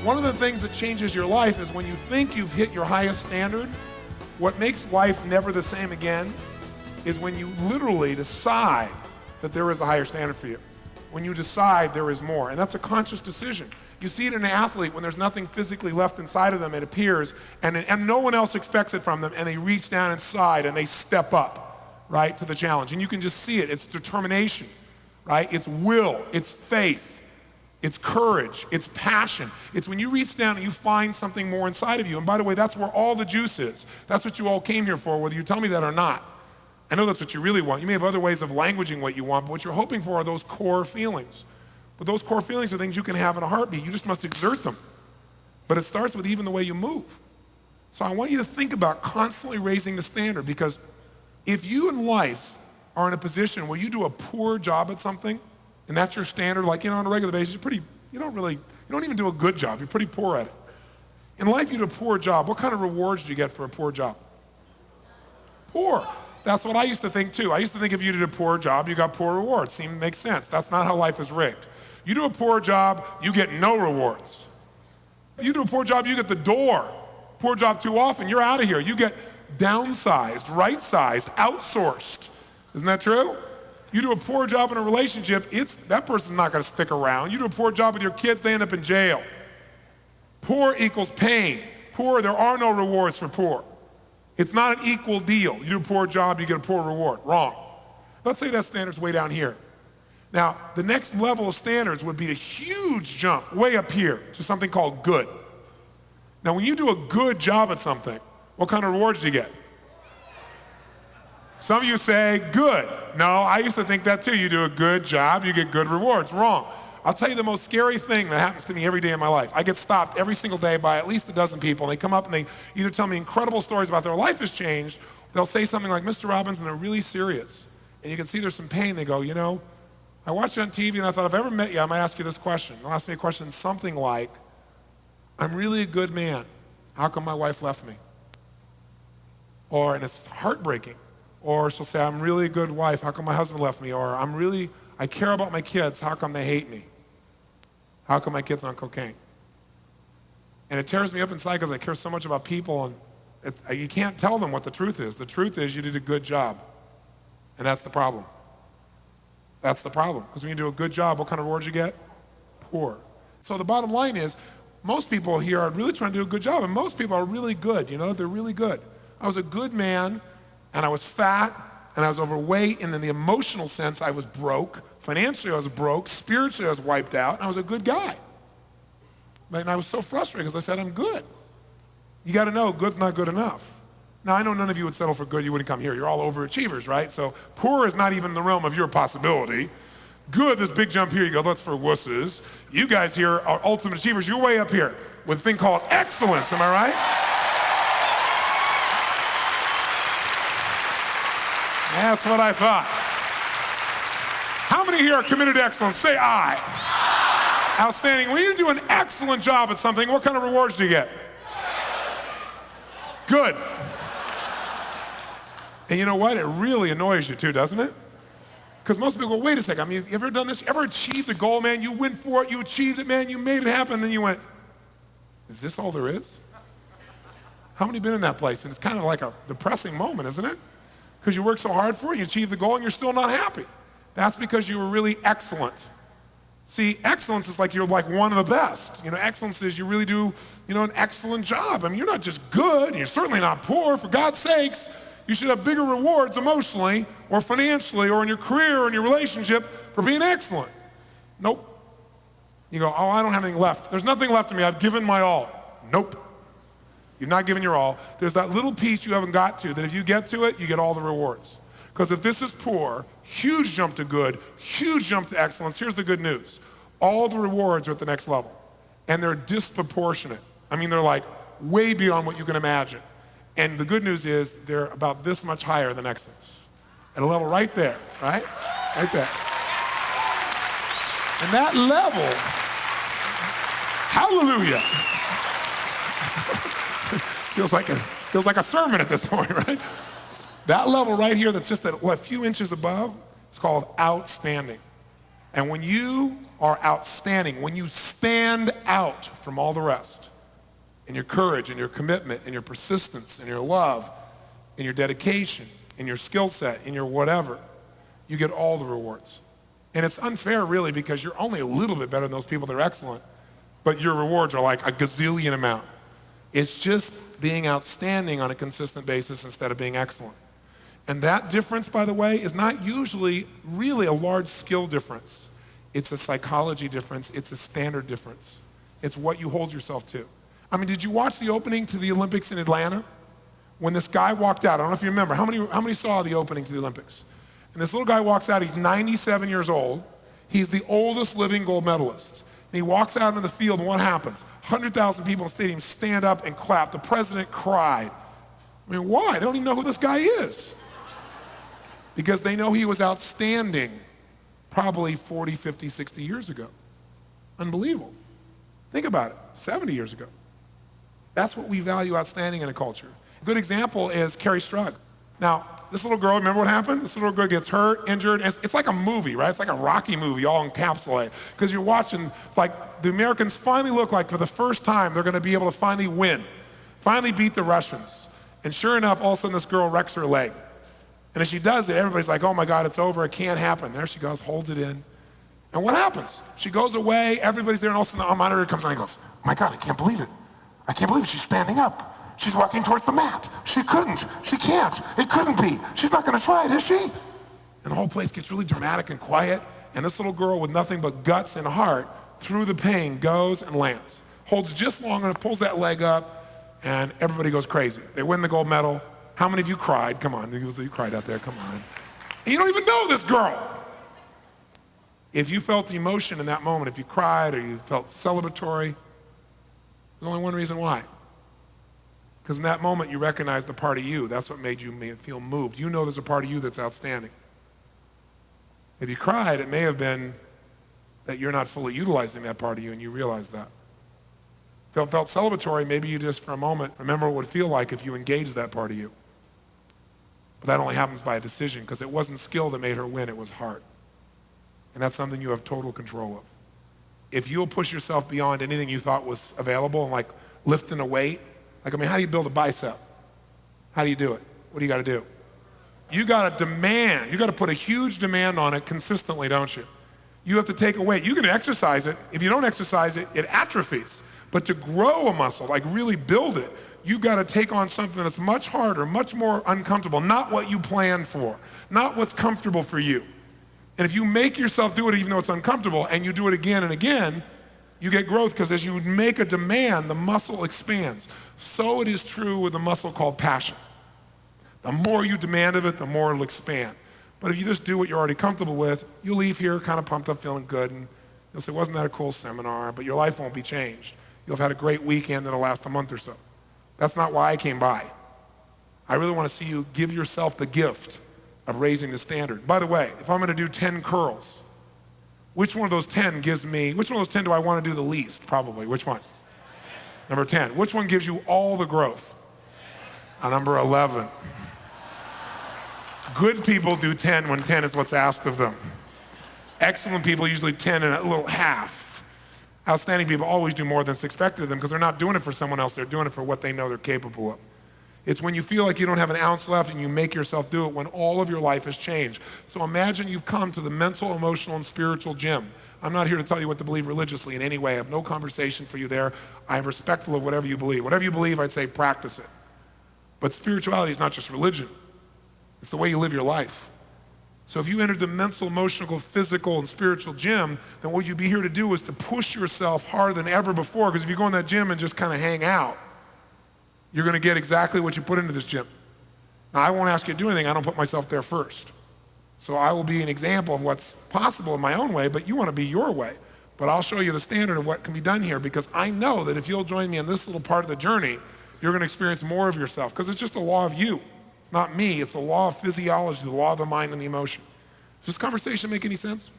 One of the things that changes your life is when you think you've hit your highest standard, what makes life never the same again is when you literally decide that there is a higher standard for you. When you decide there is more, and that's a conscious decision. You see it in an athlete when there's nothing physically left inside of them, it appears, and no one else expects it from them, and they reach down inside and they step up, right, to the challenge. And you can just see it. It's determination, right? It's will, it's faith. It's courage, it's passion. It's when you reach down and you find something more inside of you. And by the way, that's where all the juice is. That's what you all came here for, whether you tell me that or not. I know that's what you really want. You may have other ways of languaging what you want, but what you're hoping for are those core feelings. But those core feelings are things you can have in a heartbeat. You just must exert them. But it starts with even the way you move. So I want you to think about constantly raising the standard, because if you in life are in a position where you do a poor job at something, and that's your standard, like, on a regular basis, you don't even do a good job. You're pretty poor at it. In life, you do a poor job. What kind of rewards do you get for a poor job? Poor. That's what I used to think too. I used to think if you did a poor job, you got poor rewards. Makes sense. That's not how life is rigged. You do a poor job, you get no rewards. You do a poor job, you get the door. Poor job too often, you're out of here. You get downsized, right-sized, outsourced. Isn't that true? You do a poor job in a relationship, that person's not going to stick around. You do a poor job with your kids, they end up in jail. Poor equals pain. Poor, there are no rewards for poor. It's not an equal deal. You do a poor job, you get a poor reward. Wrong. Let's say that standard's way down here. Now, the next level of standards would be a huge jump way up here to something called good. Now, when you do a good job at something, what kind of rewards do you get? Some of you say, good. No, I used to think that too. You do a good job, you get good rewards. Wrong. I'll tell you the most scary thing that happens to me every day in my life. I get stopped every single day by at least a dozen people, and they come up and they either tell me incredible stories about their life has changed. They'll say something like, Mr. Robbins, and they're really serious. And you can see there's some pain. They go, I watched you on TV and I thought, if I ever met you, I might ask you this question. They'll ask me a question something like, I'm really a good man. How come my wife left me? And it's heartbreaking. Or she'll say, I'm really a good wife. How come my husband left me? Or I care about my kids. How come they hate me? How come my kid's on cocaine? And it tears me up inside because I care so much about people, and you can't tell them what the truth is. The truth is you did a good job. And that's the problem. That's the problem. Because when you do a good job, what kind of rewards you get? Poor. So the bottom line is, most people here are really trying to do a good job, and most people are really good. They're really good. I was a good man, and I was fat, and I was overweight, and in the emotional sense, I was broke. Financially, I was broke. Spiritually, I was wiped out, and I was a good guy. And I was so frustrated because I said, I'm good. You got to know, good's not good enough. Now, I know none of you would settle for good. You wouldn't come here. You're all overachievers, right? So poor is not even in the realm of your possibility. Good, this big jump here, you go, that's for wusses. You guys here are ultimate achievers. You're way up here with a thing called excellence, am I right? That's what I thought. How many here are committed to excellence? Say aye. Outstanding. When you do an excellent job at something, what kind of rewards do you get? Good. And you know what? It really annoys you too, doesn't it? Because most people go, wait a second, you ever done this? You ever achieved a goal, man? You went for it, you achieved it, man, you made it happen, and then you went, is this all there is? How many been in that place? And it's kind of like a depressing moment, isn't it? Because you worked so hard for it, you achieved the goal, and you're still not happy. That's because you were really excellent. See, excellence is like you're like one of the best. Excellence is you really do, an excellent job. You're not just good, you're certainly not poor, for God's sakes. You should have bigger rewards emotionally or financially or in your career or in your relationship for being excellent. Nope. You go, I don't have anything left. There's nothing left of me. I've given my all. Nope. You've not given your all. There's that little piece you haven't got to that if you get to it, you get all the rewards. Because if this is poor, huge jump to good, huge jump to excellence, here's the good news. All the rewards are at the next level. And they're disproportionate. They're like way beyond what you can imagine. And the good news is they're about this much higher than excellence. At a level right there, right? Right there. And that level, hallelujah. feels like a sermon at this point, right? That level right here that's just a few inches above, it's called outstanding. And when you are outstanding, when you stand out from all the rest, in your courage, in your commitment, in your persistence, in your love, in your dedication, in your skill set, in your whatever, you get all the rewards. And it's unfair, really, because you're only a little bit better than those people that are excellent, but your rewards are like a gazillion amount. It's just being outstanding on a consistent basis instead of being excellent. And that difference, by the way, is not usually really a large skill difference. It's a psychology difference. It's a standard difference. It's what you hold yourself to. I mean, did you watch the opening to the Olympics in Atlanta? When this guy walked out, I don't know if you remember, how many saw the opening to the Olympics? And this little guy walks out, he's 97 years old. He's the oldest living gold medalist. And he walks out into the field, and what happens? 100,000 people in the stadium stand up and clap. The president cried. I mean, why? They don't even know who this guy is. Because they know he was outstanding probably 40, 50, 60 years ago. Unbelievable. Think about it, 70 years ago. That's what we value outstanding in a culture. A good example is Carrie Strug. Now, this little girl, remember what happened? This little girl gets hurt, injured. It's like a movie, right? It's like a Rocky movie all encapsulated. Because you're watching, it's like the Americans finally look like for the first time they're going to be able to finally win, finally beat the Russians. And sure enough, all of a sudden this girl wrecks her leg. And as she does it, everybody's like, oh my God, it's over, it can't happen. There she goes, holds it in. And what happens? She goes away, everybody's there, and all of a sudden the monitor comes in and goes, oh my God, I can't believe it. I can't believe it, she's standing up. She's walking towards the mat. She couldn't, she can't, it couldn't be. She's not gonna try it, is she? And the whole place gets really dramatic and quiet, and this little girl with nothing but guts and heart, through the pain, goes and lands. Holds just long enough, pulls that leg up, and everybody goes crazy. They win the gold medal. How many of you cried? Come on, you cried out there, come on. And you don't even know this girl. If you felt the emotion in that moment, if you cried or you felt celebratory, there's only one reason why. Because in that moment, you recognized the part of you. That's what made you feel moved. You know there's a part of you that's outstanding. If you cried, it may have been that you're not fully utilizing that part of you and you realize that. Felt celebratory, maybe you just for a moment remember what it would feel like if you engaged that part of you. But that only happens by a decision because it wasn't skill that made her win, it was heart. And that's something you have total control of. If you'll push yourself beyond anything you thought was available and like lifting a weight, like, I mean, how do you build a bicep? How do you do it? What do you got to do? You got to demand, you got to put a huge demand on it consistently, don't you? You have to take a weight. You can exercise it. If you don't exercise it, it atrophies. But to grow a muscle, like really build it, you got to take on something that's much harder, much more uncomfortable, not what you planned for, not what's comfortable for you. And if you make yourself do it even though it's uncomfortable and you do it again and again, you get growth because as you make a demand, the muscle expands. So it is true with a muscle called passion. The more you demand of it, the more it'll expand. But if you just do what you're already comfortable with, you'll leave here kind of pumped up, feeling good, and you'll say, wasn't that a cool seminar? But your life won't be changed. You'll have had a great weekend that'll last a month or so. That's not why I came by. I really want to see you give yourself the gift of raising the standard. By the way, if I'm going to do 10 curls, which one of those 10 do I want to do the least, probably? Which one? Number 10. Which one gives you all the growth? Number 11. Good people do 10 when 10 is what's asked of them. Excellent people usually 10 and a little half. Outstanding people always do more than is expected of them because they're not doing it for someone else, they're doing it for what they know they're capable of. It's when you feel like you don't have an ounce left and you make yourself do it when all of your life has changed. So imagine you've come to the mental, emotional, and spiritual gym. I'm not here to tell you what to believe religiously in any way. I have no conversation for you there. I am respectful of whatever you believe. Whatever you believe, I'd say practice it. But spirituality is not just religion. It's the way you live your life. So if you entered the mental, emotional, physical, and spiritual gym, then what you'd be here to do is to push yourself harder than ever before, because if you go in that gym and just kind of hang out, you're going to get exactly what you put into this gym. Now, I won't ask you to do anything. I don't put myself there first. So I will be an example of what's possible in my own way, but you want to be your way. But I'll show you the standard of what can be done here, because I know that if you'll join me in this little part of the journey, you're going to experience more of yourself, because it's just a law of you. Not me, it's the law of physiology, the law of the mind and the emotion. Does this conversation make any sense?